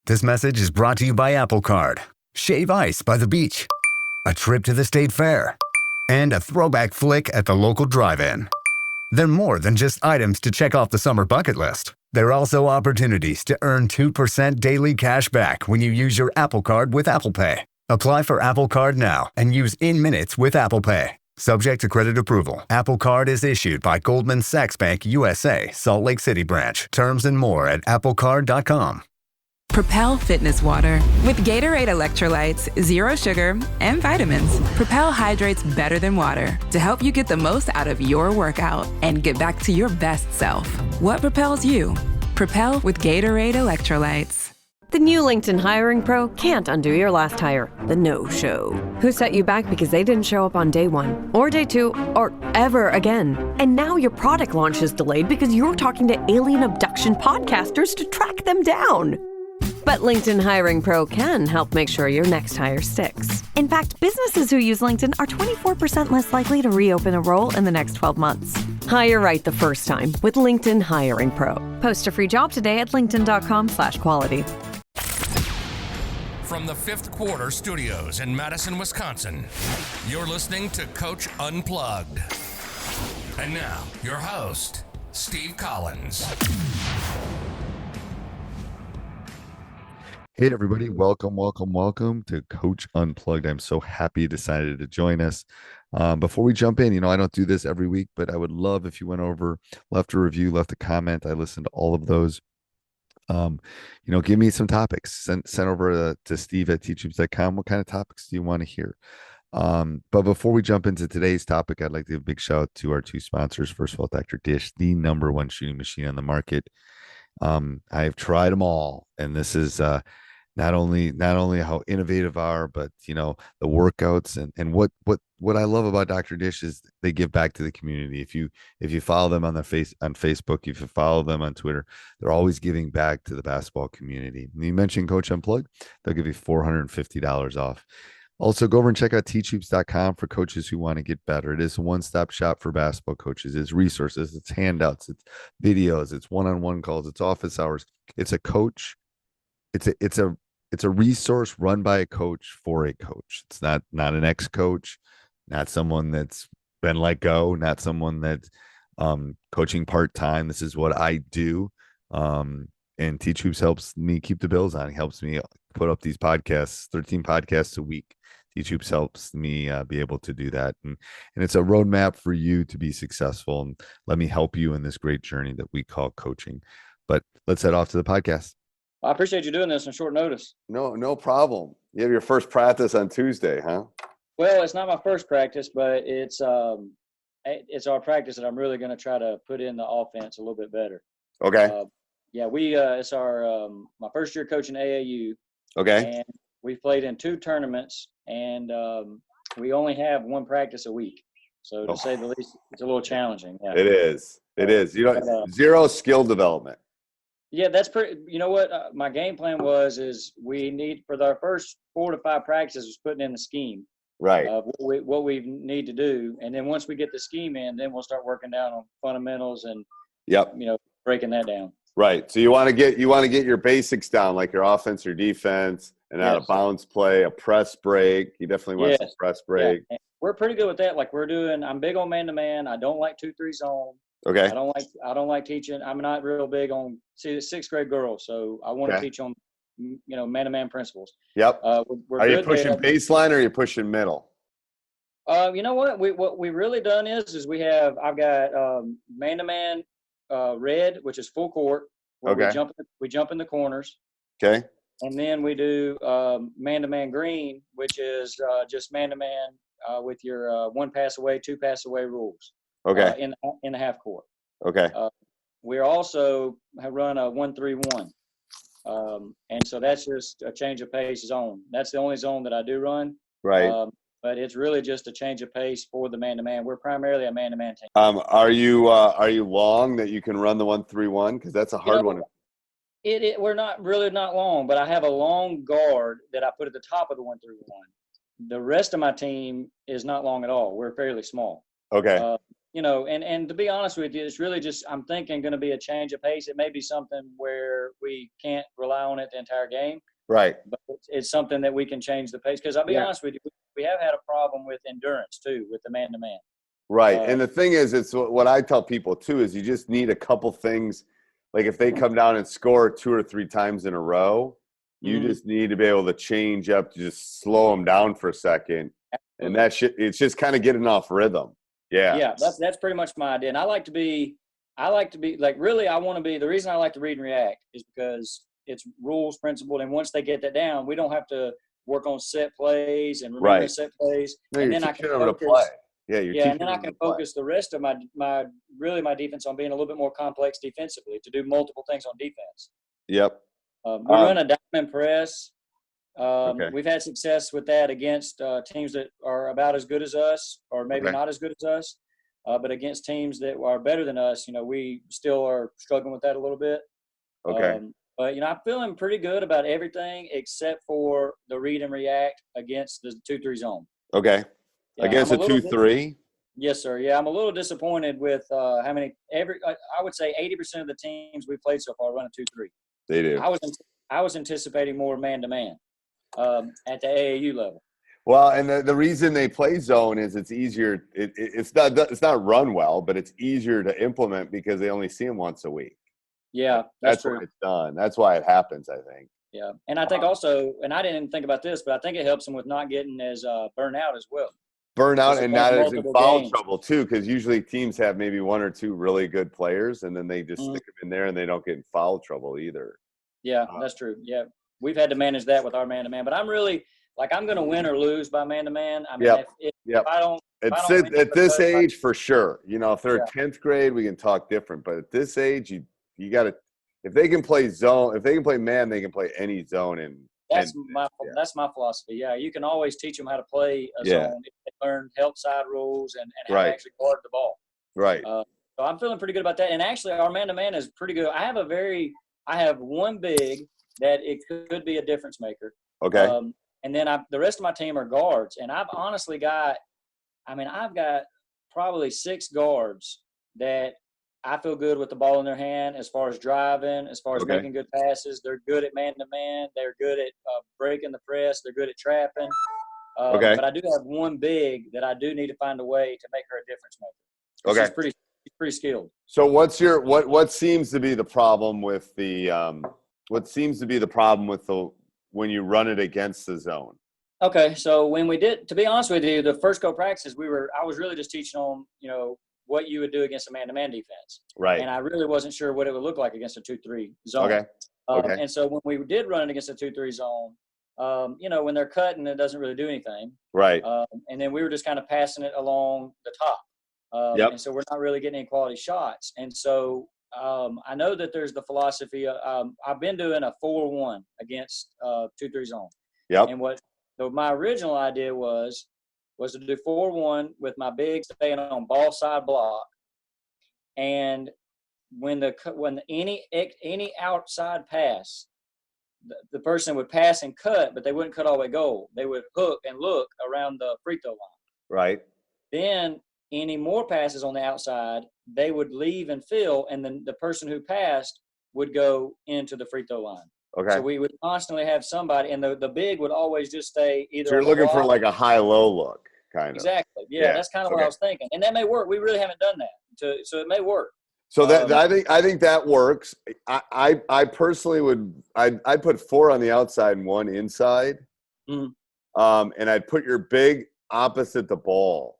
This message is brought to you by Apple Card, Shave Ice by the beach, a trip to the state fair, and a throwback flick at the local drive-in. They're more than just items to check off the summer bucket list. They're also opportunities to earn 2% daily cash back when you use your Apple Card with Apple Pay. Apply for Apple Card now and use in minutes with Apple Pay. Subject to credit approval. Apple Card is issued by Goldman Sachs Bank USA, Salt Lake City branch. Terms and more at applecard.com. Propel Fitness Water. With Gatorade electrolytes, zero sugar, and vitamins, Propel hydrates better than water to help you get the most out of your workout and get back to your best self. What propels you? Propel with Gatorade electrolytes. The new LinkedIn Hiring Pro can't undo your last hire, the no-show. Who set you back because they didn't show up on day one, or day two, or ever again. And now your product launch is delayed because you're talking to alien abduction podcasters to track them down. But LinkedIn Hiring Pro can help make sure your next hire sticks. In fact, businesses who use LinkedIn are 24% less likely to reopen a role in the next 12 months. Hire right the first time with LinkedIn Hiring Pro. Post a free job today at linkedin.com/quality. From the Fifth Quarter Studios in Madison, Wisconsin, you're listening to Coach Unplugged. And now, your host, Steve Collins. Hey, everybody. Welcome to Coach Unplugged. I'm so happy you decided to join us. Before we jump in, I don't do this every week, but I would love if you went over, left a review, left a comment. I listen to all of those. Give me some topics. Send over to Steve at teachhoops.com. What kind of topics do you want to hear? But before we jump into today's topic, I'd like to give a big shout out to our two sponsors. First of all, Dr. Dish, the number one shooting machine on the market. I've tried them all, and this is not only how innovative are, but the workouts and what I love about Dr. Dish is they give back to the community. If you follow them on Facebook, if you follow them on Twitter, they're always giving back to the basketball community. And you mentioned Coach Unplugged, they'll give you $450 off. Also, go over and check out teachhoops.com for coaches who want to get better. It is a one-stop shop for basketball coaches. It's resources, it's handouts, it's videos, it's one-on-one calls, it's office hours. It's a coach. It's a resource run by a coach for a coach. It's not an ex-coach, not someone that's been let go, not someone that's coaching part-time. This is what I do. And Teach Hoops helps me keep the bills on. It helps me put up these podcasts, 13 podcasts a week. Teach Hoops helps me be able to do that. And it's a roadmap for you to be successful. And let me help you in this great journey that we call coaching. But let's head off to the podcast. I appreciate you doing this on short notice. No problem. You have your first practice on Tuesday, huh? Well, it's not my first practice, but it's our practice that I'm really going to try to put in the offense a little bit better. Okay. It's our my first year coaching AAU. Okay. And we've played in 2 tournaments, and we only have 1 practice a week. So to say the least, it's a little challenging. Yeah. It is. Zero skill development. Yeah, that's pretty. You know what? My game plan is we need for our first 4 to 5 practices putting in the scheme. Right. What we need to do, and then once we get the scheme in, then we'll start working down on fundamentals and breaking that down. Right. So you want to get your basics down, like your offense, your defense, and out of bounds play, a press break. You definitely want some press break. Yeah. We're pretty good with that. Like I'm big on man-to-man. I don't like 2-3 zone. Okay. I don't like teaching. I'm not real big on 6th grade girls, so I want to teach on man-to-man principles. Yep. We're are you pushing baseline or are you pushing middle? You know what? What we've really done is I've got man-to-man red, which is full court. Where we jump in the corners. Okay. And then we do man-to-man green, which is just man-to-man with your 1 pass away, 2 pass away rules. Okay. In the half court. Okay. We also have run a 1-3-1. And so that's just a change of pace zone. That's the only zone that I do run. Right. But it's really just a change of pace for the man-to-man. We're primarily a man-to-man team. Are you long that you can run the 1-3-1? Because that's a hard one. We're not long, but I have a long guard that I put at the top of the 1-3-1. The rest of my team is not long at all. We're fairly small. Okay. and to be honest with you, it's really just, I'm thinking, going to be a change of pace. It may be something where we can't rely on it the entire game. Right. But it's something that we can change the pace. Because I'll be honest with you, we have had a problem with endurance too, with the man-to-man. Right. And the thing is, it's what I tell people too, is you just need a couple things. Like if they come down and score 2 or 3 times in a row, you just need to be able to change up to just slow them down for a second. And it's just kind of getting off rhythm. Yeah. Yeah. That's pretty much my idea. And I like to be like, really, I want to be, the reason I like to read and react is because it's rules, principle. And once they get that down, we don't have to work on set plays and remember set plays. No, and then I can focus. And then I can focus the rest of my defense on being a little bit more complex defensively, to do multiple things on defense. Yep. We run a diamond press. We've had success with that against teams that are about as good as us, or maybe not as good as us. But against teams that are better than us, we still are struggling with that a little bit. Okay. But, I'm feeling pretty good about everything except for the read and react against the 2-3 zone. Okay. Yeah, against a 2-3? Yes, sir. Yeah, I'm a little disappointed with how many – I would say 80% of the teams we played so far run a 2-3. They do. I was anticipating more man-to-man at the AAU level. Well, and the reason they play zone is it's easier. It's not run well, but it's easier to implement because they only see them once a week. Yeah, that's true. Why it's done. That's why it happens, I think. Yeah, and I think also, and I didn't even think about this, but I think it helps them with not getting as burnt out as well. Burnout and not as in foul trouble too, because usually teams have maybe 1 or 2 really good players, and then they just stick them in there, and they don't get in foul trouble either. Yeah, that's true. Yeah, we've had to manage that with our man-to-man, but I'm really I'm going to win or lose by man-to-man. I mean, if I don't. At this age, for sure. If they're 10th grade, we can talk different. But at this age, you got to. If they can play zone, if they can play man, they can play any zone. That's my philosophy. Yeah, you can always teach them how to play a zone if they learn help side rules and how to actually guard the ball. Right. So I'm feeling pretty good about that. And actually, our man-to-man is pretty good. I have one big that it could be a difference maker. Okay. And then the rest of my team are guards. And I've got probably 6 guards that I feel good with the ball in their hand as far as driving, as far as making good passes. They're good at man-to-man. They're good at breaking the press. They're good at trapping. But I do have one big that I do need to find a way to make her a difference maker. She's pretty skilled. So what seems to be the problem with when you run it against the zone? Okay, so when we did, to be honest with you, the first practices I was really just teaching on, what you would do against a man-to-man defense. Right. And I really wasn't sure what it would look like against a 2-3 zone. Okay. And so when we did run it against a 2-3 zone, when they're cutting, it doesn't really do anything. Right. And then we were just kind of passing it along the top. And so we're not really getting any quality shots. And so I know that there's the philosophy. I've been doing a 4-1 against 2-3 zone. Yep. And my original idea was to do 4-1 with my big staying on ball side block. And when any outside pass, the person would pass and cut, but they wouldn't cut all the way goal. They would hook and look around the free throw line. Right. Then any more passes on the outside, they would leave and fill, and then the person who passed would go into the free throw line. Okay. So we would constantly have somebody, and the big would always just stay either. So you're looking for like a high-low look, kind of. Exactly. Yeah, that's kind of what I was thinking, and that may work. We really haven't done that, so it may work. So I think that works. I personally I'd put 4 on the outside and 1 inside, and I'd put your big opposite the ball.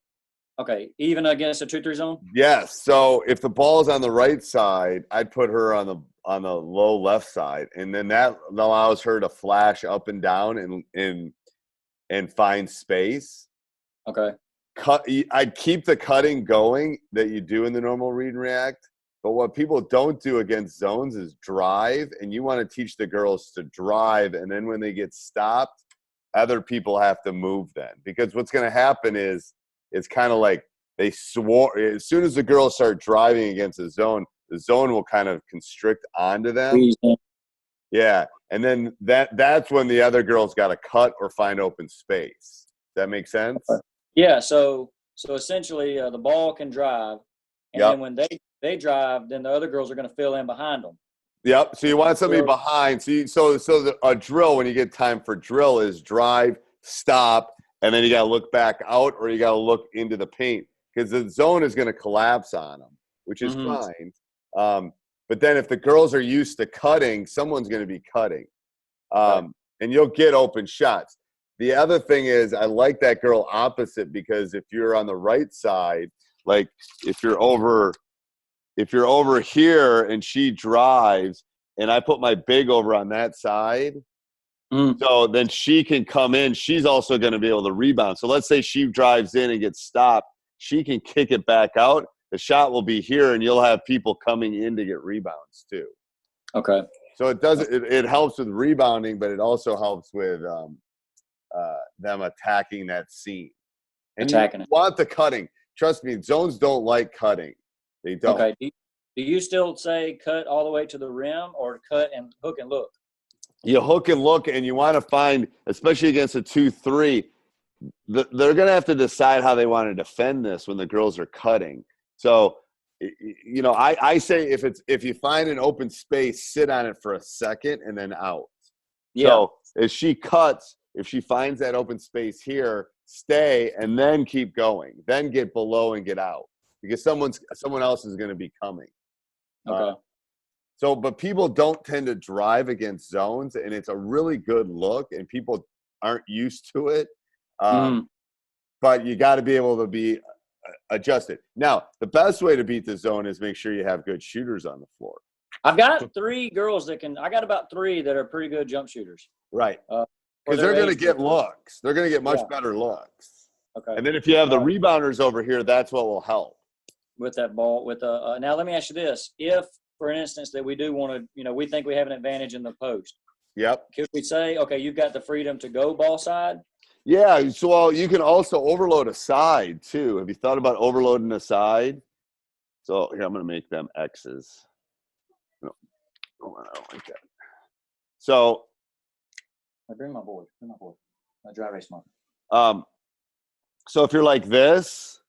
Okay, even against a 2-3 zone. Yes. So if the ball is on the right side, I'd put her on the low left side, and then that allows her to flash up and down and find space. Okay. I'd keep the cutting going that you do in the normal read and react. But what people don't do against zones is drive, and you want to teach the girls to drive, and then when they get stopped, other people have to move then. Because what's going to happen is it's kind of like as soon as the girls start driving against the zone will kind of constrict onto them. Yeah, and then that's when the other girls got to cut or find open space. Does that make sense? Yeah, so So essentially, the ball can drive, and Yep. then when they drive, then the other girls are going to fill in behind them. Yep. So you want somebody behind. So a drill, when you get time for drill, is drive, stop, and then you got to look back out, or you got to look into the paint, because the zone is going to collapse on them, which is fine. But then if the girls are used to cutting, someone's going to be cutting, and you'll get open shots. The other thing is, I like that girl opposite, because if you're on the right side, like if you're over here and she drives and I put my big over on that side, so then she can come in. She's also going to be able to rebound. So let's say she drives in and gets stopped. She can kick it back out. The shot will be here, and you'll have people coming in to get rebounds too. Okay. So it helps with rebounding, but it also helps with them attacking that seam. And you want the cutting. Trust me, zones don't like cutting. They don't. Okay. Do you still say cut all the way to the rim, or cut and hook and look? You hook and look, and you want to find, especially against a 2-3, they're going to have to decide how they want to defend this when the girls are cutting. So, you know, I say if you find an open space, sit on it for a second and then out. Yeah. So as she cuts, if she finds that open space here, stay and then keep going. Then get below and get out, because someone else is going to be coming. Okay. But people don't tend to drive against zones, and it's a really good look, and people aren't used to it. But you got to be able to be adjusted. Now, the best way to beat the zone is make sure you have good shooters on the floor. I've got 3 girls I got about 3 that are pretty good jump shooters. Right. Because they're going to get looks. They're going to get much better looks. Okay. And then if you have the rebounders over here, that's what will help. With that ball, now let me ask you this. If, for instance, that we do want to, we think we have an advantage in the post. Yep. Could we say, okay, you've got the freedom to go ball side? Yeah, so you can also overload a side too. Have you thought about overloading a side? So here, I'm going to make them X's. No, I don't like that. So bring my board. My dry erase marker. So if you're like this,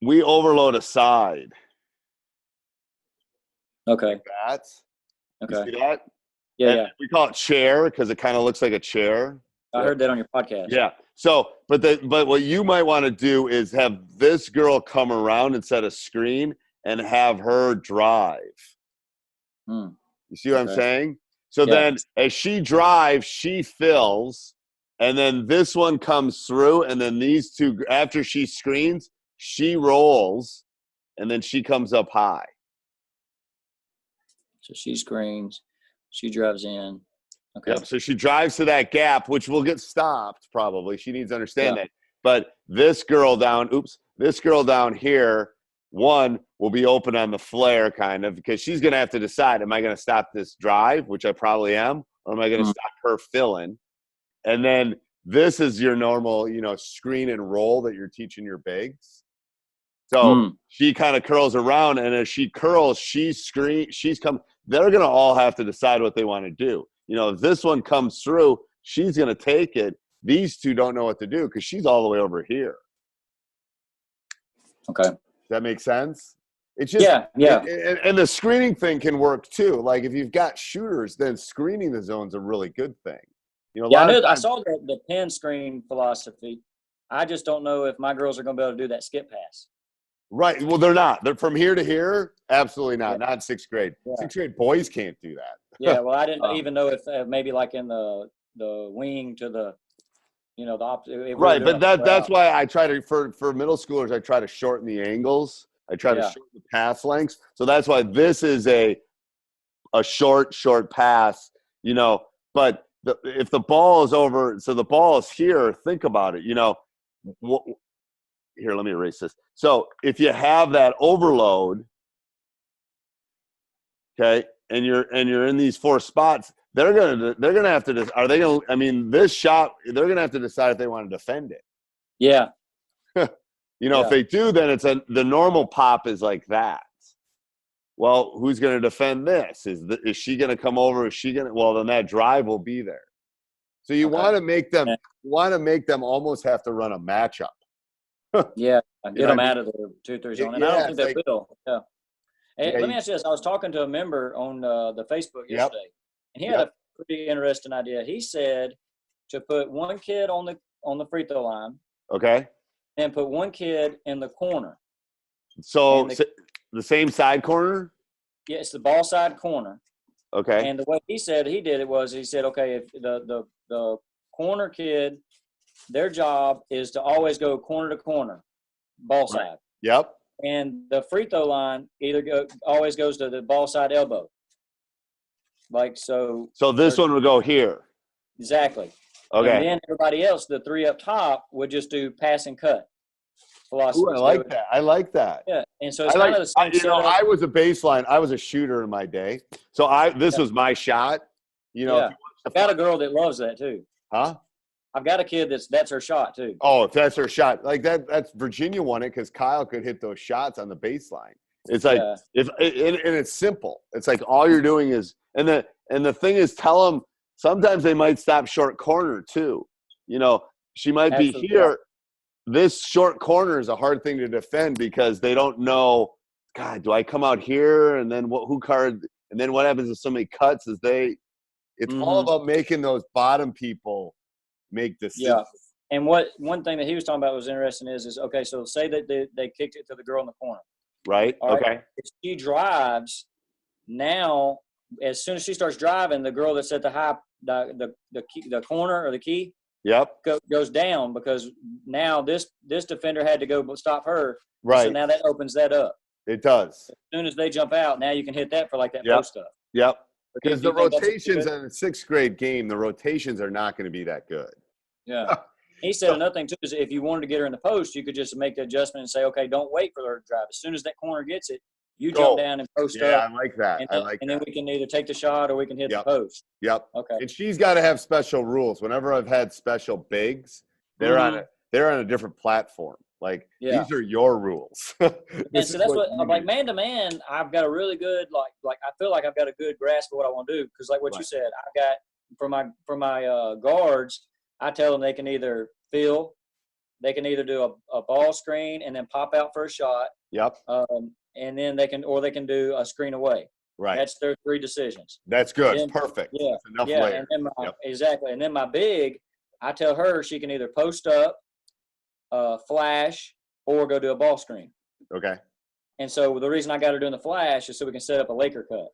we overload a side. Okay. Like that. Okay. You see that? Yeah. We call it chair because it kind of looks like a chair. I heard that on your podcast. Yeah. So, but what you might want to do is have this girl come around and set a screen and have her drive. You see what I'm saying? So then as she drives, she fills, and then this one comes through, and then these two, after she screens, she rolls, and then she comes up high. So she screens, she drives in. Okay. Yep. So she drives to that gap, which will get stopped probably. She needs to understand that. But this girl down here, one will be open on the flare kind of, because she's going to have to decide, am I going to stop this drive, which I probably am, or am I going to stop her filling? And then this is your normal, screen and roll that you're teaching your bigs. So she kind of curls around, and as she curls, they're going to all have to decide what they want to do. If this one comes through, she's going to take it. These two don't know what to do because she's all the way over here. Okay. Does that make sense? It's just and the screening thing can work too. Like if you've got shooters, then screening the zone's a really good thing. I saw the pin screen philosophy. I just don't know if my girls are going to be able to do that skip pass. Right. Well, they're not. They're from here to here. Absolutely not. Not in 6th grade. Yeah. 6th grade boys can't do that. Yeah. Well, I didn't even know if maybe like in the wing to the, the opposite. Right. But that's why I try to, for middle schoolers, I try to shorten the angles. I try to shorten the pass lengths. So that's why this is a short pass, but if the ball is over, so the ball is here, think about it, here, let me erase this. So if you have that overload, okay, and you're in these 4 spots, they're gonna have to. This shot, they're gonna have to decide if they want to defend it. Yeah. If they do, then the normal pop is like that. Well, who's going to defend this? Is she going to come over? Then that drive will be there. So you want to make them almost have to run a matchup. Yeah, You get know them what I out mean? of the 2-3 zone, and I Yeah, don't think it's they like, will. Yeah. Hey, yeah, let me ask you this: I was talking to a member on the Facebook yep, yesterday, and he had yep. a pretty interesting idea. He said to put one kid on the free throw line Okay. and put one kid in the corner. So And the same side corner? yeah, it's the ball side corner. Okay. And the way he said he did it was he said, okay, if the corner kid, their job is to always go corner to corner, ball side. Right. Yep. And the free throw line always goes to the ball side elbow. Like so. So this one would go here. Exactly. Okay. And then everybody else, the three up top, would just do pass and cut philosophy. Ooh, I like that. I like that. Yeah. And so it's kind of the same setup. I was a baseline. I was a shooter in my day. So this was my shot. You know, yeah. I've got a girl that loves that too. Huh? I've got a kid that's her shot too. Oh, if that's her shot. Like that's Virginia won it because Kyle could hit those shots on the baseline. It's like and it's simple. It's like all you're doing is and the thing is tell them sometimes they might stop short corner too. You know, she might Absolutely. be here. This short corner is a hard thing to defend because they don't know, God, do I come out here? And then who card? And then what happens if somebody cuts it's all about making those bottom people make decisions. Yeah. And one thing that he was talking about was interesting is okay, so say that they kicked it to the girl in the corner. Right. All right? Okay. If she drives, now as soon as she starts driving, the girl that's at the corner or the key goes down because now this defender had to go stop her. Right. So now that opens that up. It does. As soon as they jump out, now you can hit that for like that post stuff. Yep. Because the rotations in a 6th grade game, the rotations are not going to be that good. Yeah. He said another thing too is if you wanted to get her in the post, you could just make the adjustment and say, okay, don't wait for her to drive. As soon as that corner gets it, you jump down and post up. Yeah, I like that. And then we can either take the shot or we can hit the post. Yep. Okay. And she's got to have special rules. Whenever I've had special bigs, they're on a different platform. Like these are your rules. And so that's what I'm like man to man. I've got a really good like I feel like I've got a good grasp of what I want to do because like what you said, I've got for my guards. I tell them they can either fill, they can either do a ball screen and then pop out for a shot. Yep. And then they can do a screen away. Right. That's their 3 decisions. That's good. Then, Perfect. Yeah. That's enough yeah. layers. And then exactly. And then my big, I tell her she can either post up, flash, or go do a ball screen. Okay. And so the reason I got her doing the flash is so we can set up a Laker cut.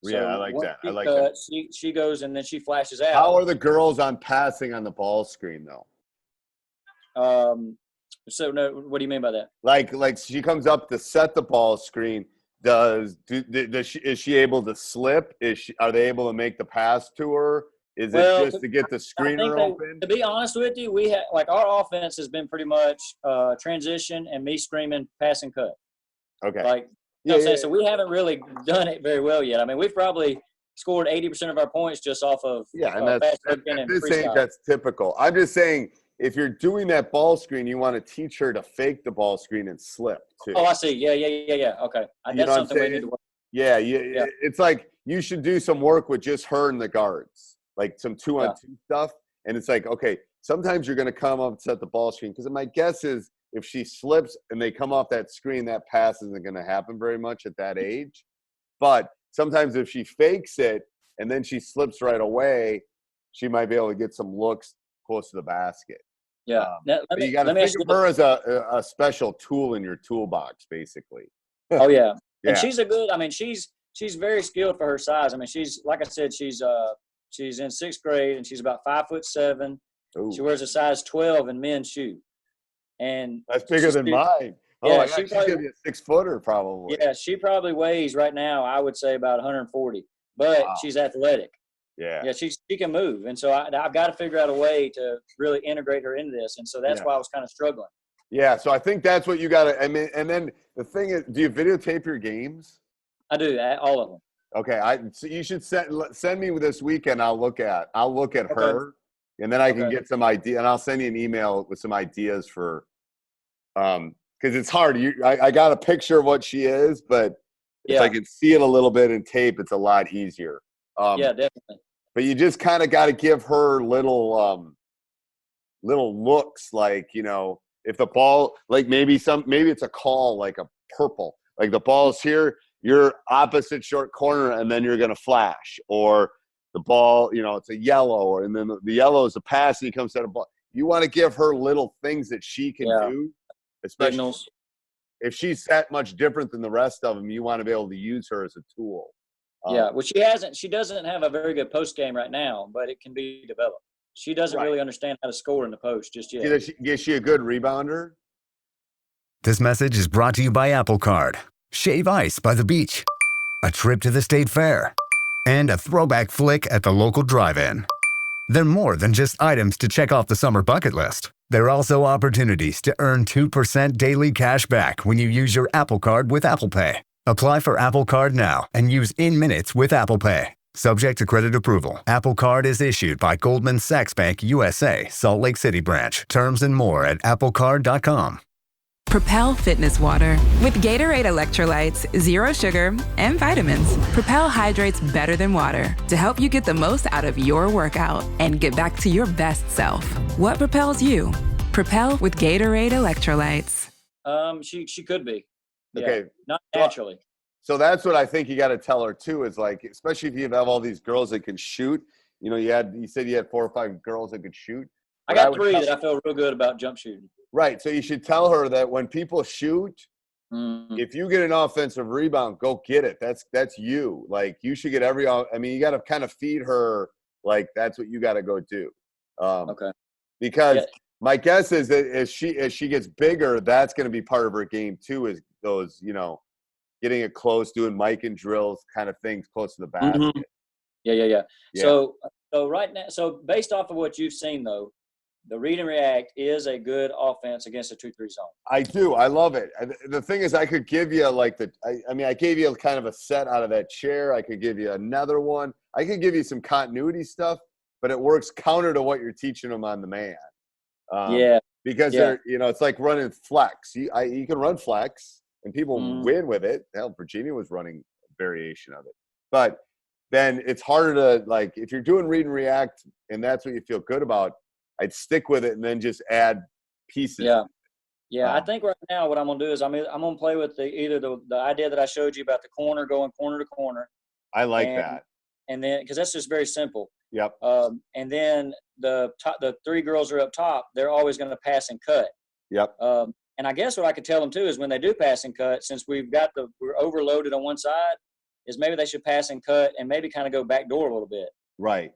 Yeah, I like that. I like that. that. She goes and then she flashes out. How are the girls on passing on the ball screen though? So no, what do you mean by that? Like she comes up to set the ball screen. Is she able to slip? Are they able to make the pass to her? Is it just to get the screener open? To be honest with you, we have our offense has been pretty much transition and me screaming pass and cut. Okay. You know what I'm saying? So we haven't really done it very well yet. I mean, we've probably scored 80% of our points just off of and at this age, that's typical. I'm just saying, if you're doing that ball screen, you want to teach her to fake the ball screen and slip too. Oh, I see. Yeah. Okay. That's something we need to work. Yeah. It's like you should do some work with just her and the guards, like some 2-on-2 stuff. And it's like, okay, sometimes you're going to come up and set the ball screen because my guess is if she slips and they come off that screen, that pass isn't going to happen very much at that age. But sometimes if she fakes it and then she slips right away, she might be able to get some looks close to the basket. Yeah. You got to think of her as a special tool in your toolbox, basically. Oh, yeah. And she's she's very skilled for her size. I mean, she's, like I said, she's in 6th grade and she's about 5'7". Ooh. She wears a size 12 in men's shoe. And that's bigger than mine. Oh, my God, she's going to be a 6-footer probably. Yeah, she probably weighs right now, I would say about 140. But she's athletic. Yeah, she can move. And so I've got to figure out a way to really integrate her into this. And so that's why I was kind of struggling. Yeah, so I think that's what you got to – I mean, and then the thing is, do you videotape your games? I do, all of them. Okay, so you should send me this weekend. I'll look at her, and then I can get some idea, and I'll send you an email with some ideas for because it's hard. I got a picture of what she is, but if I can see it a little bit in tape, it's a lot easier. Yeah, definitely. But you just kind of got to give her little looks, like, you know, If the ball, like maybe it's a call, like a purple, like the ball's here, you're opposite short corner, and then you're going to flash. Or the ball, it's a yellow, and then the yellow is a pass, and he comes to the ball. You want to give her little things that she can do, especially Signals. if she's that much different than the rest of them. You want to be able to use her as a tool. Well, she doesn't have a very good post game right now, but it can be developed. She doesn't really understand how to score in the post just yet. Is she a good rebounder? This message is brought to you by Apple Card. Shave ice by the beach. A trip to the state fair. And a throwback flick at the local drive-in. They're more than just items to check off the summer bucket list. They're also opportunities to earn 2% daily cash back when you use your Apple Card with Apple Pay. Apply for Apple Card now and use in minutes with Apple Pay. Subject to credit approval. Apple Card is issued by Goldman Sachs Bank USA, Salt Lake City branch. Terms and more at applecard.com. Propel Fitness Water. With Gatorade electrolytes, zero sugar, and vitamins, Propel hydrates better than water to help you get the most out of your workout and get back to your best self. What propels you? Propel with Gatorade electrolytes. She could be. Yeah, Okay. not naturally. So that's what I think you got to tell her too, is like, especially if you have all these girls that can shoot, you said you had 4 or 5 girls that could shoot. I got 3 that I feel real good about jump shooting. Right. So you should tell her that when people shoot, if you get an offensive rebound, go get it. That's you. Like, you should get you got to kind of feed her. Like, that's what you got to go do. Okay. Because my guess is that as she gets bigger, that's going to be part of her game too, is those, getting it close, doing mic and drills kind of things close to the basket. Mm-hmm. Yeah. So right now, based off of what you've seen though, the read and react is a good offense against a 2-3 zone. I do. I love it. The thing is, I could give you like I gave you kind of a set out of that chair. I could give you another one. I could give you some continuity stuff, but it works counter to what you're teaching them on the man. Because they're, it's like running flex. You can run flex and people win with it. Hell, Virginia was running a variation of it. But then it's harder to, like, if you're doing read and react and that's what you feel good about, I'd stick with it and then just add pieces. Yeah. I think right now what I'm going to do is I'm going to play with the idea that I showed you about the corner going corner to corner. I like that. And then, because that's just very simple. Yep. And then the 3 girls are up top. They're always going to pass and cut. Yep. And I guess what I could tell them too is when they do pass and cut, since we're overloaded on one side, is maybe they should pass and cut and maybe kind of go back door a little bit. Right.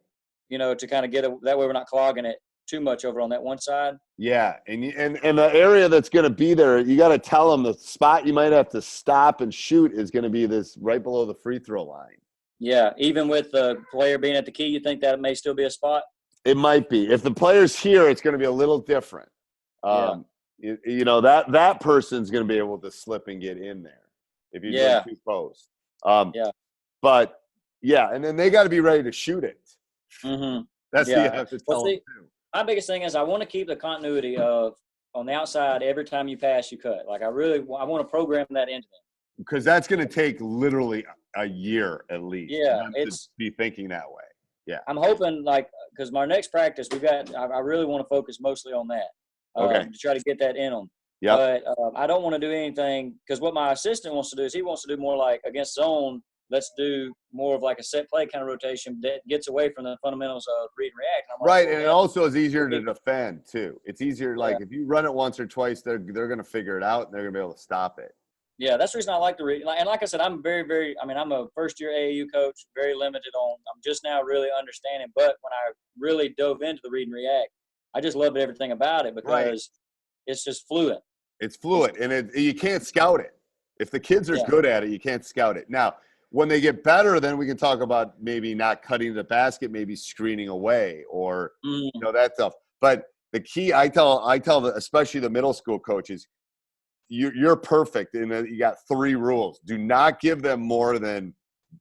To kind of that way we're not clogging it too much over on that one side. Yeah, and the area that's going to be there, you got to tell them the spot you might have to stop and shoot is going to be this right below the free throw line. Yeah, even with the player being at the key, you think that may still be a spot? It might be. If the player's here, it's going to be a little different. That person's going to be able to slip and get in there if you go too close. But and then they got to be ready to shoot it. Mm-hmm. That's what you have to tell them too. My biggest thing is I want to keep the continuity of on the outside. Every time you pass, you cut. Like I want to program that into them. Because that's going to take literally a year at least. Yeah, to be thinking that way. Yeah, I'm hoping because my next practice I really want to focus mostly on that. To try to get that in them. Yeah. But I don't want to do anything because what my assistant wants to do is he wants to do more like against zone. Let's do more of like a set play kind of rotation that gets away from the fundamentals of read and react. And it also is easier to defend too. It's easier, if you run it once or twice, they're going to figure it out and they're going to be able to stop it. Yeah, that's the reason I like the read. And like I said, I'm very, very. I'm a first-year AAU coach, very limited on. I'm just now really understanding. But when I really dove into the read and react, I just loved everything about it because it's just fluid. It's fluid, and you can't scout it. If the kids are good at it, you can't scout it. Now, when they get better, then we can talk about maybe not cutting the basket, maybe screening away or, that stuff. But the key, I tell especially the middle school coaches, you're perfect. And you got 3 rules. Do not give them more than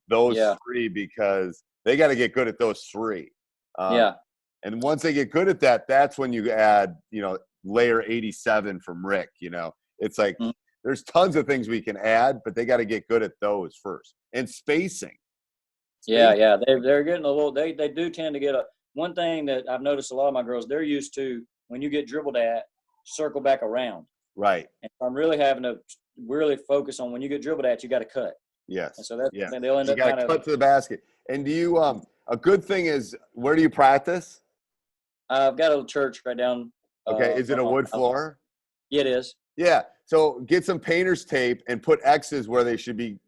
those 3 because they got to get good at those 3. And once they get good at that, that's when you add, layer 87 from Rick, it's like, there's tons of things we can add, but they got to get good at those first. And spacing. Yeah. They're getting a little. They do tend to get one thing that I've noticed a lot of my girls. They're used to when you get dribbled at, circle back around. Right. And I'm really having to really focus on when you get dribbled at, you got to cut. Yes. And so that's yeah. they'll end You up got kind to of. cut to the basket. And do you a good thing is, where do you practice? I've got a church right down. Okay. Is it a wood floor? Yeah, it is. Yeah. So get some painter's tape and put X's where they should be,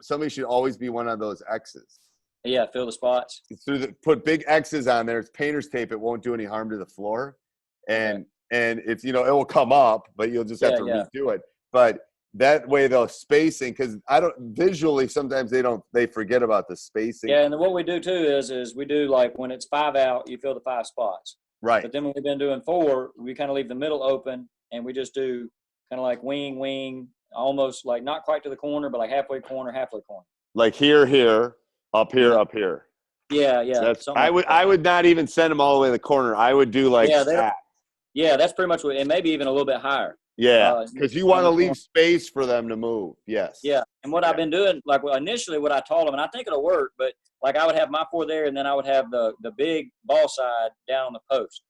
somebody should always be one of those X's. Yeah, fill the spots. Put big X's on there. It's painter's tape. It won't do any harm to the floor. And it's, it will come up, but you'll just have to redo it. But that way they'll spacing, because visually sometimes they forget about the spacing. Yeah, and what we do too is we do, like, when it's 5 out, you fill the 5 spots. Right. But then when we've been doing 4, we kind of leave the middle open, and we just do kind of like wing, almost like not quite to the corner, but like halfway corner. Like here, up here, up here. Yeah. I would not even send them all the way to the corner. I would do like that. Yeah, that's pretty much what, and maybe even a little bit higher. Yeah, because you want to leave space for them to move. Yes. Yeah, and what I've been doing, like, initially what I told them, and I think it'll work, but like I would have my 4 there, and then I would have the big ball side down on the post,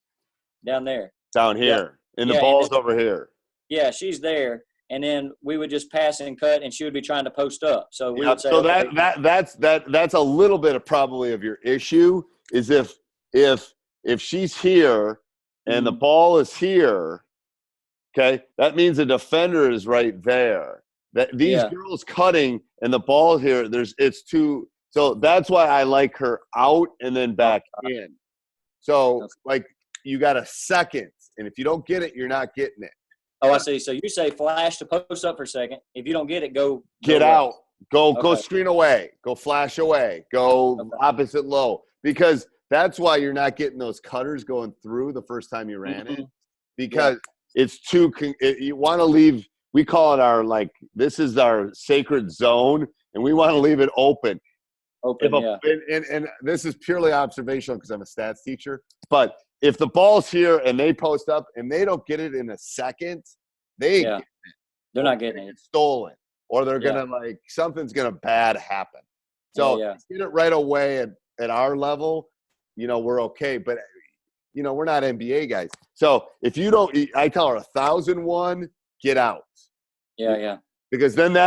down there. Down here, and the ball's over here. Yeah, she's there, and then we would just pass and cut, and she would be trying to post up. So we would say, so that's a little bit of probably of your issue, is if she's here and the ball is here. Okay, that means the defender is right there. That these girls cutting and the ball here, it's too. So that's why I like her out and then back in. So like you got a second, and if you don't get it, you're not getting it. Oh, I see. So you say flash to post up for a second. If you don't get it, go out. Go screen away. Go flash away. Go opposite low, because that's why you're not getting those cutters going through the first time you ran it, because. It's you want to leave, we call it this is our sacred zone, and we want to leave it open. And this is purely observational because I'm a stats teacher. But if the ball's here and they post up and they don't get it in a second, they're not getting it. Stolen. Or they're going to something's going to bad happen. So get it right away at our level, we're okay. But we're not NBA guys. So if you don't, I tell her 1,001, get out. Yeah. Because then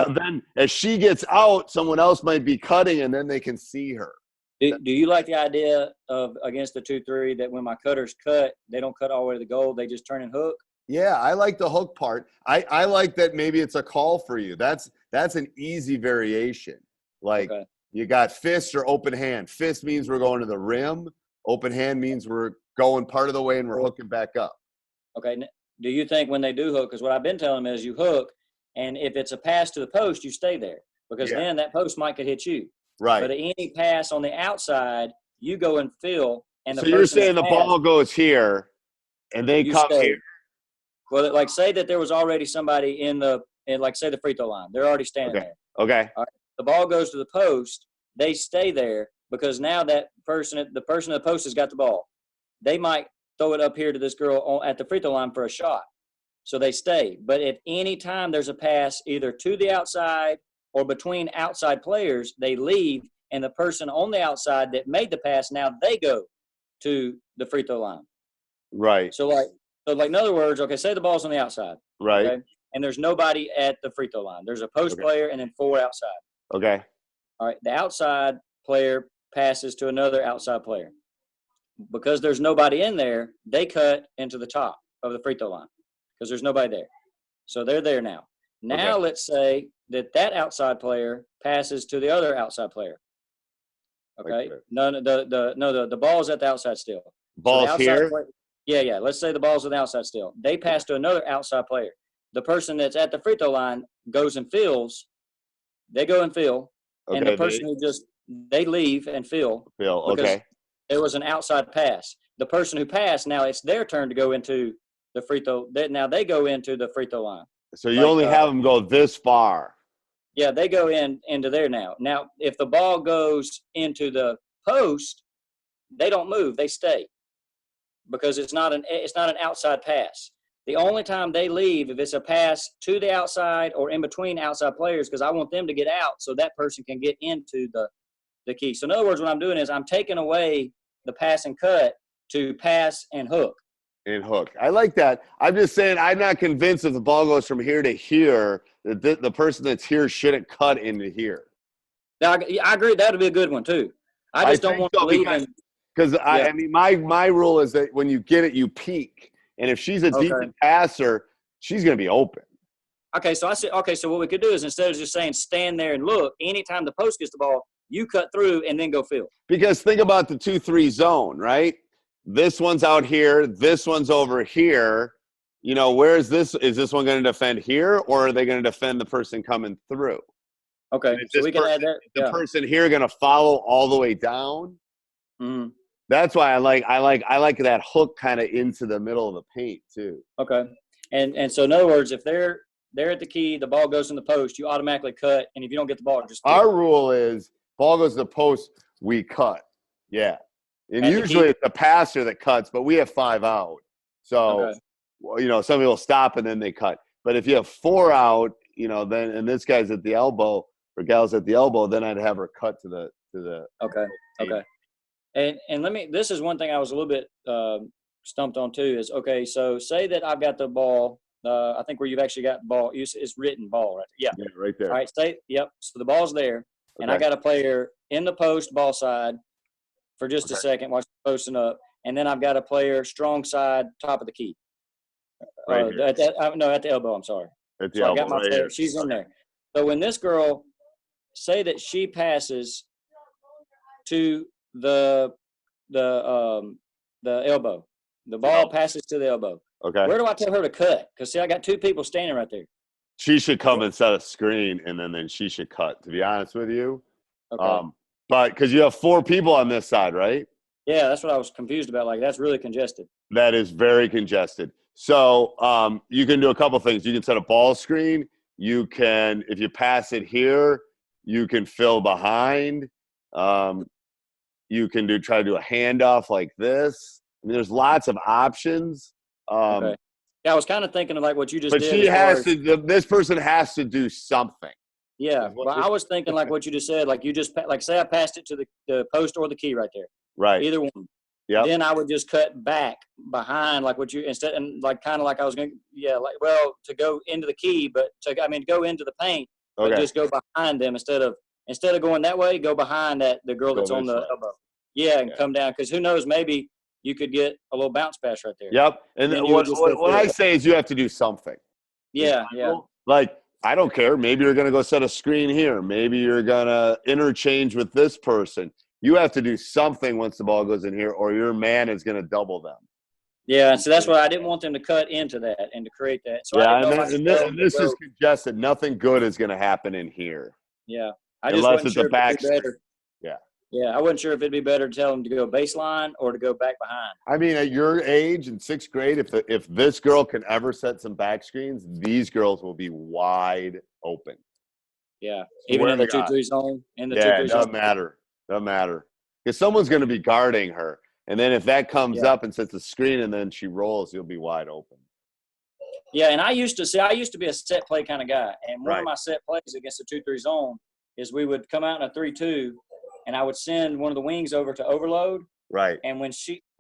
as she gets out, someone else might be cutting, and then they can see her. Do you like the idea of against the 2-3 that when my cutters cut, they don't cut all the way to the goal, they just turn and hook? Yeah, I like the hook part. I like that maybe it's a call for you. That's an easy variation. You got fist or open hand. Fist means we're going to the rim. Open hand means we're going part of the way and we're hooking back up. Okay. Do you think when they do hook, because what I've been telling them is you hook, and if it's a pass to the post, you stay there, because then that post might could hit you. Right. But any pass on the outside, you go and fill. And so you're saying the ball goes here and they come here. Well, like say that there was already somebody in like say the free throw line. They're already standing there. Okay. All right. The ball goes to the post. They stay there because now the person at the post has got the ball. They might throw it up here to this girl at the free throw line for a shot. So they stay. But if any time there's a pass either to the outside or between outside players, they leave, and the person on the outside that made the pass, now they go to the free throw line. Right. So in other words, okay, say the ball's on the outside. Right. Okay, and there's nobody at the free throw line. There's a post player and then 4 outside. Okay. All right. The outside player passes to another outside player. Because there's nobody in there, they cut into the top of the free throw line because there's nobody there. So they're there now. Now let's say that outside player passes to the other outside player. Okay. The ball's at the outside still. Ball's so here? Yeah. Let's say the ball's on the outside still. They pass to another outside player. The person that's at the free throw line goes and fills. They go and fill. Okay, and the person they leave and fill. Okay. There was an outside pass. The person who passed, now it's their turn to go into the free throw. Now they go into the free throw line. So you only have them go this far. Yeah, they go into there now. Now, if the ball goes into the post, they don't move. They stay because it's not an outside pass. The only time they leave if it's a pass to the outside or in between outside players, because I want them to get out so that person can get into the key. So in other words, what I'm doing is I'm taking away the pass and cut to pass and hook. And hook. I like that. I'm just saying I'm not convinced if the ball goes from here to here that the person that's here shouldn't cut into here. Now, I agree. That would be a good one, too. I just don't want to leave him. Because, I mean, my rule is that when you get it, you peek. And if she's a decent passer, she's going to be open. Okay, so so what we could do is instead of just saying stand there and look, anytime the post gets the ball, you cut through and then go field. Because think about the 2-3 zone, right? This one's out here. This one's over here. You know, where is this? Is this one going to defend here, or are they going to defend the person coming through? Okay, so we can add that. The person here going to follow all the way down. Mm-hmm. That's why I like that hook kind of into the middle of the paint too. Okay, and so in other words, if they're at the key, the ball goes in the post, you automatically cut, and if you don't get the ball, just our rule is ball goes to the post, we cut. Yeah. And usually it's the passer that cuts, but we have 5 out. So, you know, some people stop and then they cut. But if you have 4 out, you know, then and this guy's at the elbow or gal's at the elbow, then I'd have her cut to the. Okay. And this is one thing I was a little bit stumped on too is, okay, so say that I've got the ball, I think where you've actually got the ball, it's written ball, right? Yeah, right there. All right, so the ball's there, and I got a player in the post ball side for just a second while she's posting up, and then I've got a player strong side top of the key. Right at the elbow, I'm sorry. At the elbow, I got my player, she's in there. So when this girl, say that she passes to the elbow, the ball passes to the elbow. Okay. Where do I tell her to cut? Because, see, I got 2 people standing right there. She should come and set a screen, and then she should cut, to be honest with you. Okay. But because you have 4 people on this side, right? Yeah, that's what I was confused about. Like, that's really congested. That is very congested. So you can do a couple things. You can set a ball screen. You can, if you pass it here, you can fill behind. You can try to do a handoff like this. I mean, there's lots of options. Okay. Yeah, I was kind of thinking of like what you just did. But she has to. This person has to do something. Yeah, well, I was thinking like what you just said. Like you just like say I passed it to the post or the key right there. Right. Either one. Yeah. Then I would just cut back behind like what you instead and like kind of like I was going to go into the key, but go into the paint, but just go behind them instead of going that way, go behind the girl that's on the elbow. Yeah, and come down because who knows, maybe you could get a little bounce pass right there. Yep. And then what I say is you have to do something. Yeah, Like, I don't care. Maybe you're going to go set a screen here. Maybe you're going to interchange with this person. You have to do something once the ball goes in here or your man is going to double them. Yeah, so that's why I didn't want them to cut into that and to create that. So this is congested. Nothing good is going to happen in here. Yeah. Unless it's a back screen. Yeah, I wasn't sure if it'd be better to tell them to go baseline or to go back behind. I mean, at your age in 6th grade, if this girl can ever set some back screens, these girls will be wide open. Yeah, even in the 2-3 zone. It doesn't matter. Doesn't matter. Because someone's going to be guarding her. And then if that comes up and sets a screen and then she rolls, you'll be wide open. Yeah, and I used to be a set play kind of guy. And one of my set plays against the 2-3 zone is we would come out in a 3-2, and I would send one of the wings over to overload. Right. And when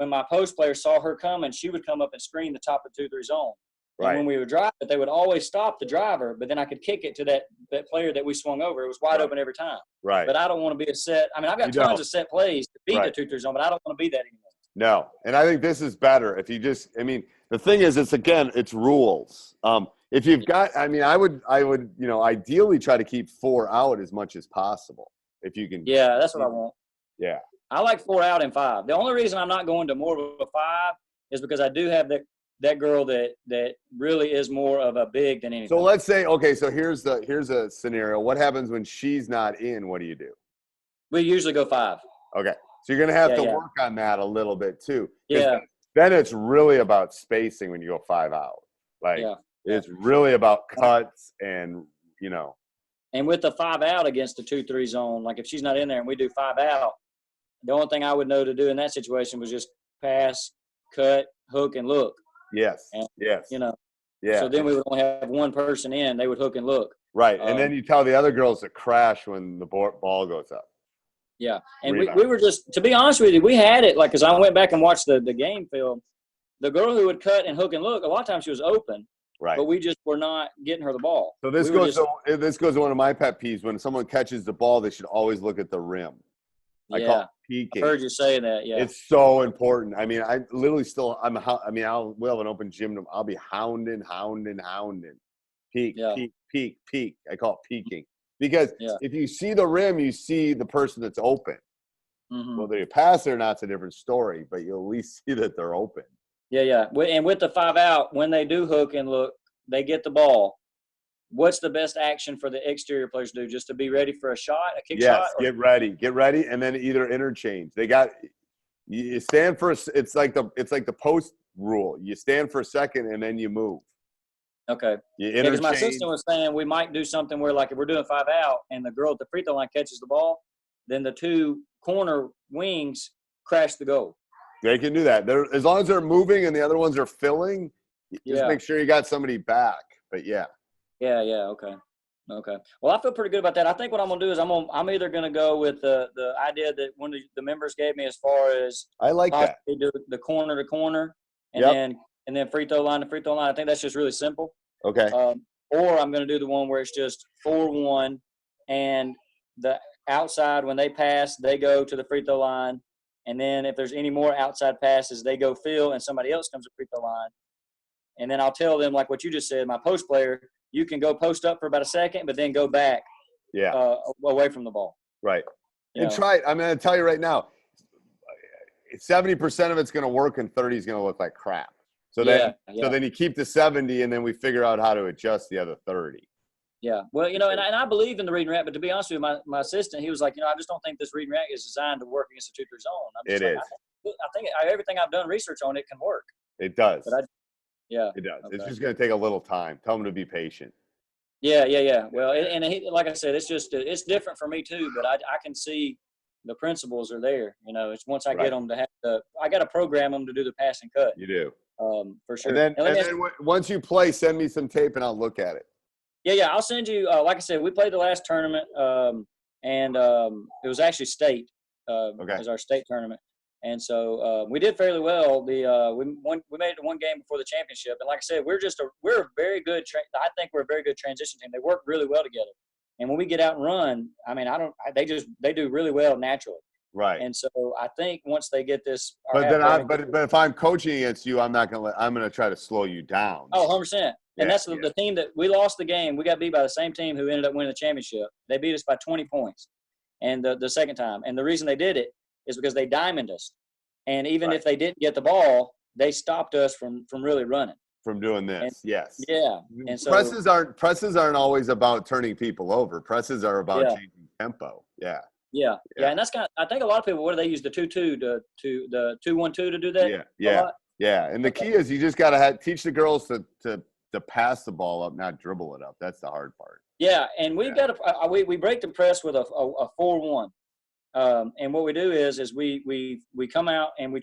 my post player saw her coming, she would come up and screen the top of 2-3 zone. Right. And when we would drive it, they would always stop the driver, but then I could kick it to that player that we swung over. It was wide open every time. Right. But I don't want to be a set. I mean, I've got tons of set plays to beat the 2-3 zone, but I don't want to be that anymore. No. And I think this is better. If you the thing is, it's rules. If you've got, I would, ideally try to keep 4 out as much as possible. If you can. Yeah, that's what I want. Yeah. I like 4 out and 5. The only reason I'm not going to more of a 5 is because I do have that girl that really is more of a big than anything. So let's say, so here's a scenario. What happens when she's not in? What do you do? We usually go 5. Okay. So you're going to have to work on that a little bit too. Yeah. Then it's really about spacing when you go 5 out. It's really about cuts and. And with the 5 out against the 2-3 zone, like if she's not in there and we do 5 out, the only thing I would know to do in that situation was just pass, cut, hook, and look. Yes. And, yes. Yeah. So then we would only have one person in. They would hook and look. Right. And then you tell the other girls to crash when the ball goes up. Yeah. And we were just, to be honest with you, we had it, because I went back and watched the game film. the girl who would cut and hook and look, a lot of times she was open, Right. but we just were not getting her the ball. So this goes to one of my pet peeves. When someone catches the ball, they should always look at the rim. I call it peeking. I heard you say that. Yeah, it's so important. I mean, I literally we'll have an open gym. I'll be hounding, peek, peek. I call it peeking because if you see the rim, you see the person that's open. Mm-hmm. Whether you pass it or not's a different story, but you'll at least see that they're open. Yeah. And with the 5 out, when they do hook and look, they get the ball. What's the best action for the exterior players to do? Just to be ready for a shot, a kick shot? Yes, get ready, and then either interchange. You stand for. It's like the post rule. You stand for a second and then you move. Okay. Because my assistant was saying we might do something where, like, if we're doing 5 out and the girl at the free throw line catches the ball, then the 2 corner wings crash the goal. They can do that. As long as they're moving and the other ones are filling, just make sure you got somebody back. But yeah. Yeah. Okay. Well, I feel pretty good about that. I think what I'm gonna do is I'm either gonna go with the idea that one of the members gave me as far as I like that. Do the corner to corner and then free throw line to free throw line. I think that's just really simple. Okay. Or I'm gonna do the one where it's just 4-1 and the outside, when they pass, they go to the free throw line. And then if there's any more outside passes, they go fill and somebody else comes to free throw line. And then I'll tell them, like what you just said, my post player, you can go post up for about a second, but then go back away from the ball. Right. And try it. I'm going to tell you right now, 70% of it's going to work and 30 is going to look like crap. So then you keep the 70 and then we figure out how to adjust the other 30. Yeah. Well, and I believe in the read and react, but to be honest with you, my assistant, he was like, I just don't think this read and react is designed to work against a 2-3 zone. I think everything I've done research on it can work. It does. But it does. Okay. It's just going to take a little time. Tell them to be patient. Yeah. Well, like I said, it's different for me too, but I can see the principles are there. It's once I get them to I got to program them to do the pass and cut. You do. For sure. And then once you play, send me some tape and I'll look at it. Yeah. I'll send you. Like I said, we played the last tournament, and it was actually state as our state tournament, and so we did fairly well. We made it to one game before the championship, and like I said, we're a very good. I think we're a very good transition team. They work really well together, and when we get out and run, I mean, they do really well naturally. Right. And so I think once they get this, but if I'm coaching against you, I'm going to try to slow you down. Oh, 100%. And that's the team that we lost the game. We got beat by the same team who ended up winning the championship. They beat us by 20 points, and the second time. And the reason they did it is because they diamonded us. And even if they didn't get the ball, they stopped us from really running. From doing this, yes. Yeah. And so presses aren't always about turning people over. Presses are about changing tempo. Yeah. Yeah. And that's I think a lot of people, what do they use, the 2-2 to the 2-1-2 to do that? Yeah. And the key is you just got to teach the girls to pass the ball up, not dribble it up. That's the hard part. Yeah, and we've got we break the press with a 4-1. And what we do is we come out and we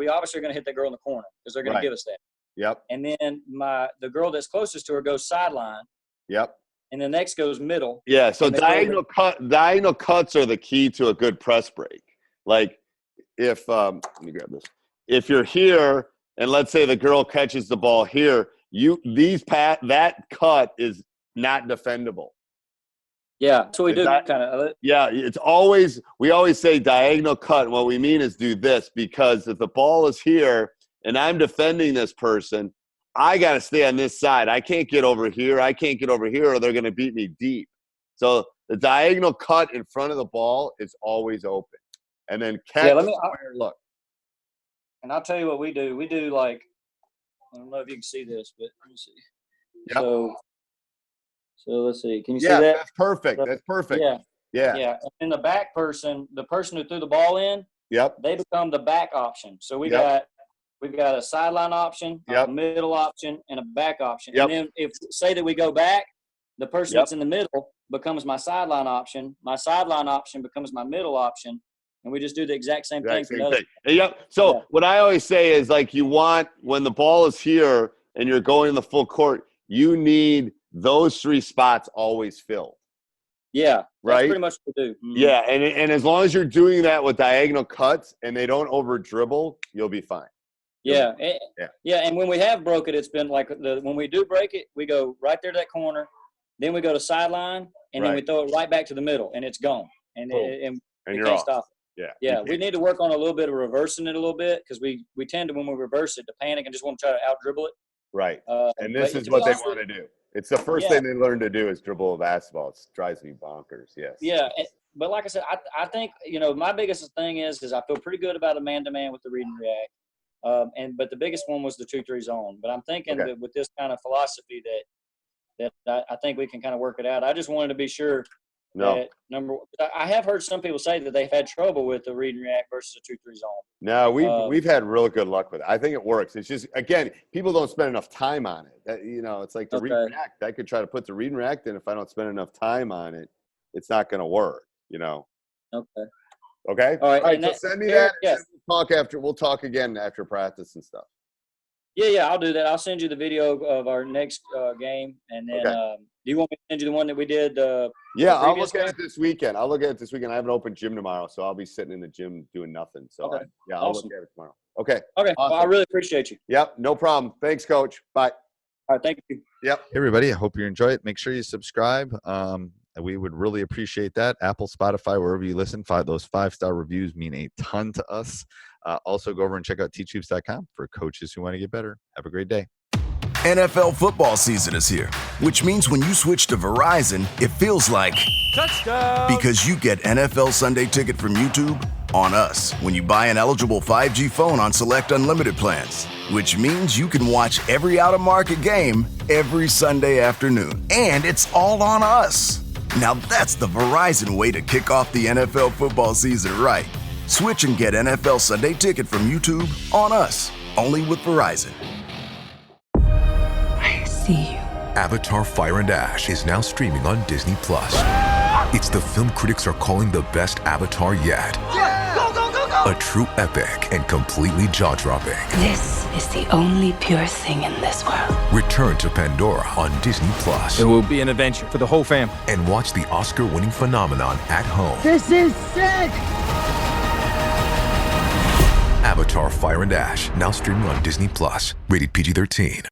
obviously are going to hit that girl in the corner because they're going to give us that. Yep. And then the girl that's closest to her goes sideline. Yep. And the next goes middle. Yeah. So diagonal cuts are the key to a good press break. Like if let me grab this. If you're here and let's say the girl catches the ball here, that cut is not defendable. Yeah, so we do kind of. Yeah, we always say diagonal cut. And what we mean is do this, because if the ball is here and I'm defending this person, I got to stay on this side. I can't get over here. Or they're going to beat me deep. So the diagonal cut in front of the ball is always open. And then catch look. And I'll tell you what we do. We do like, I don't know if you can see this, but let me see. Yep. So let's see. Can you see that? Yeah, that's perfect. That's perfect. Yeah. And the back person, the person who threw the ball in, they become the back option. So we've got a sideline option, a middle option, and a back option. And then if say that we go back, the person that's in the middle becomes my sideline option. My sideline option becomes my middle option. And we just do the exact same thing. So what I always say is, like, you want, when the ball is here and you're going in the full court, you need those 3 spots always filled. Yeah. Right. That's pretty much what we do. Mm-hmm. Yeah. And as long as you're doing that with diagonal cuts and they don't over dribble, you'll be fine. Yeah. Yeah. And when we have broke it, it's been like when we do break it, we go right there to that corner, then we go to sideline, and then we throw it right back to the middle, and it's gone. And and we you're can't off. stop it. Yeah. Yeah, we need to work on a little bit of reversing it a little bit because we tend to, when we reverse it, to panic and just want to try to out-dribble it. Right. And this is what they want to do. It's the first thing they learn to do is dribble a basketball. It drives me bonkers. Yes. Yeah. But like I said, I think, my biggest thing is I feel pretty good about a man-to-man with the read and react. But the biggest one was the 2-3 zone. But I'm thinking that with this kind of philosophy that I think we can kind of work it out. I just wanted to be sure that I have heard some people say that they've had trouble with the read and react versus a 2-3 zone. No, we've had real good luck with it. I think it works. It's just, again, people don't spend enough time on it. It's like the read and react. I could try to put the read and react in. If I don't spend enough time on it, it's not going to work. Okay. All right. So send me that. Yes. We'll talk again after practice and stuff. Yeah, I'll do that. I'll send you the video of our next game, and then do you want me to send you the one that we did? I'll look at it this weekend. I have an open gym tomorrow, so I'll be sitting in the gym doing nothing. So I'll look at it tomorrow. Okay. Okay. Awesome. Well, I really appreciate you. Yep. No problem. Thanks, Coach. Bye. All right. Thank you. Yep. Hey, everybody. I hope you enjoy it. Make sure you subscribe. We would really appreciate that. Apple, Spotify, wherever you listen, those 5-star reviews mean a ton to us. Also, go over and check out teachhoops.com for coaches who want to get better. Have a great day. NFL football season is here, which means when you switch to Verizon, it feels like touchdown, because you get NFL Sunday Ticket from YouTube on us when you buy an eligible 5G phone on select unlimited plans, which means you can watch every out-of-market game every Sunday afternoon. And it's all on us. Now that's the Verizon way to kick off the NFL football season right. Switch and get NFL Sunday Ticket from YouTube on us, only with Verizon. I see you. Avatar: Fire and Ash is now streaming on Disney+. It's the film critics are calling the best Avatar yet. Yeah! Go, go, go, go! A true epic and completely jaw-dropping. This is the only pure thing in this world. Return to Pandora on Disney+. It will be an adventure for the whole fam. And watch the Oscar-winning phenomenon at home. This is sick! Avatar: Fire and Ash, now streaming on Disney+. Rated PG-13.